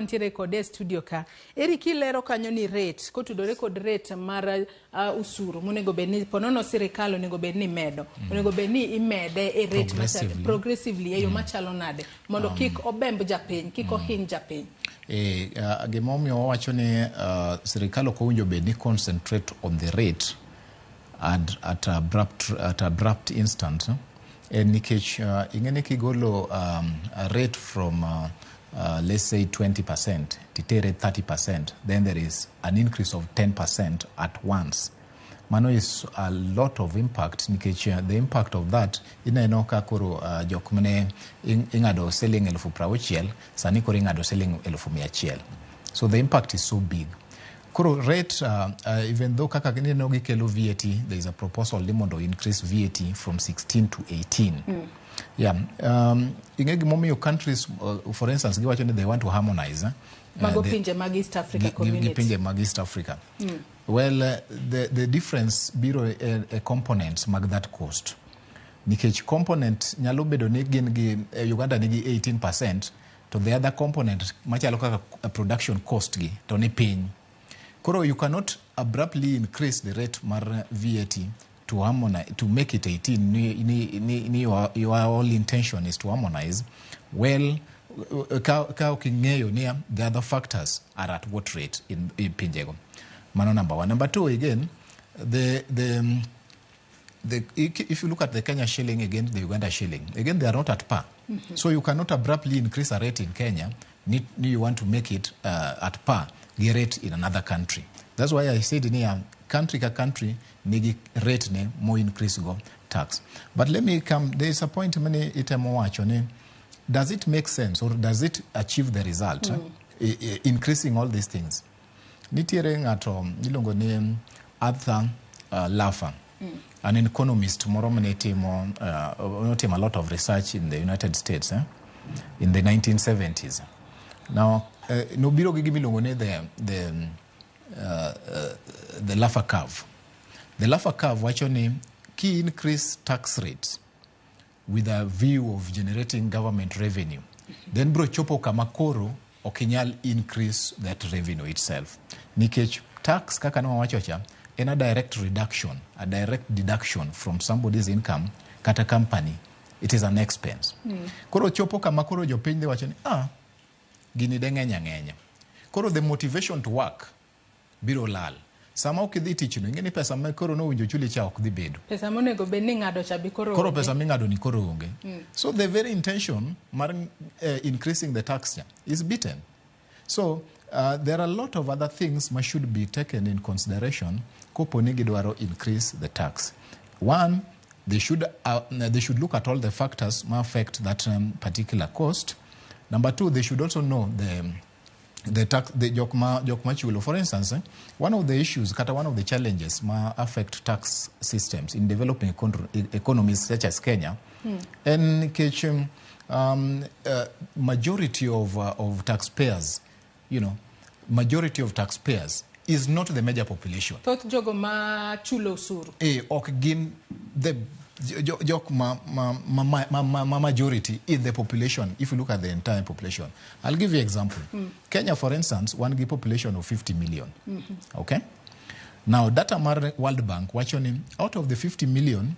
Nitiere kod studio ka. Erick ilero kanyo ni rate, kotudore kod rate mar usuru, monego bedni ponono sirkal onego bedni medo. Onego bedni imede e rate progressively e yo machalo nade mondo kik obemb japiny, kik ohiny japiny. Gimomiyo wacho ni sirkal ok owinjo bedni concentrate on the rate at abrupt instant. Nikech ing'eni kigolo a rate from let's say 20%, titere 30%, then there is an increase of 10% at once. Mano is a lot of impact, nikech the impact of that ineno ka koro jok mane ing'ado selling 60,000 sani koro ing'ado selling 100,000. So the impact is so big. Koro rate, even though kaka gineno gikelo VAT, there is a proposal mondo increase VAT from 16 to 18. Yeah. Ingegi momiyo countries, for instance, they want to harmonize. Mago pinje mag East Africa community. Pinje mag East Africa. Well, the difference biro a components mag that cost. Nikech component nyalo bedo ni gin gi Uganda nigi 18%, to the other component machalo kaka production cost gi to ni piny. Koro you cannot abruptly increase the rate mar VAT to harmonize, to make it 18. Your whole intention is to harmonize. Well, the other factors are at what rate in Pinjego. Mano number one. Number two, again, if you look at the Kenya shilling against the Uganda shilling, again, they are not at par. So you cannot abruptly increase a rate in Kenya. You want to make it at par, the rate in another country. That's why I said in here, country ka country, nigi rate ne more increase go tax. But let me come, there is a point many itemo wacho, does it make sense or does it achieve the result? Increasing all these things. Nitiere ngato nilongo ni Arthur Laffer, an economist, moro mane timo a lot of research in the United States in the 1970s. Now, nobiro gi gimilongo ni the Laffer curve. The Laffer curve wacho ni key increase tax rates with a view of generating government revenue, then bro chopo kama koro okinyal increase that revenue itself. Nikech tax kaka no wacho cha in a direct reduction, a direct deduction from somebody's income kata company. It is an expense. Koro chopo kama koro jopiny de wacho ni gini de ng'enya. Koro the motivation to work biro lal. Sama ukidhi tich no ingeni pesa ma koro no winjo chuli cha ok dhi bedo. Pesa monego bedni ng'ado cha bi koro. Koro pesa ming'ado ni koro onge. So the very intention mar increasing the tax is beaten. So there are a lot of other things that should be taken in consideration kopo ni gidwaro increase the tax. One, they should look at all the factors that affect that particular cost. Number two, they should also know the jokma chulo. For instance, one of the issues, one of the challenges affect tax systems in developing economies such as Kenya, and majority of taxpayers, majority of taxpayers is not the major population. Tot jogo ma chulo usuru. The majority in the population, if you look at the entire population. I'll give you an example. Kenya, for instance, one population of 50 million. Okay? Now, data mar World Bank, watching out of the 50 million,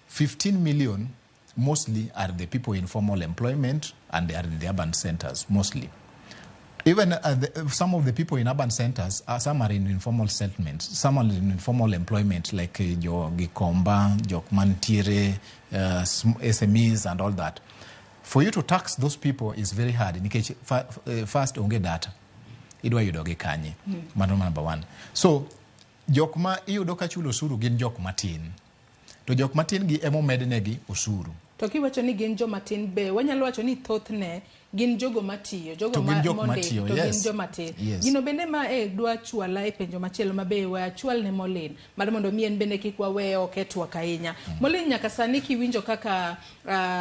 15 million mostly are the people in formal employment and they are in the urban centers, mostly. Even some of the people in urban centers, some are in informal settlements, some are in informal employment, like your Gikomba, your Nitiere, SMEs and all that. For you to tax those people is very hard. First, unge data. Idwa yudoge kanye. Number one. So, jokma iyudoka chulo usuru gin jokma tin. To jokma tin gi emo mednegi usuru. To kiwacho ni gin jomatin be, wanyalo wacho ni thothne gin jogo matiyo, jogo ma monde, to gin jomatin. Gino bende ma dwa chwala e penjo machielo mabe wa chwal ne Molin, mar mondo mien bende kik wawe oketwa kainya. Molin nyaka sani kiwinjo kaka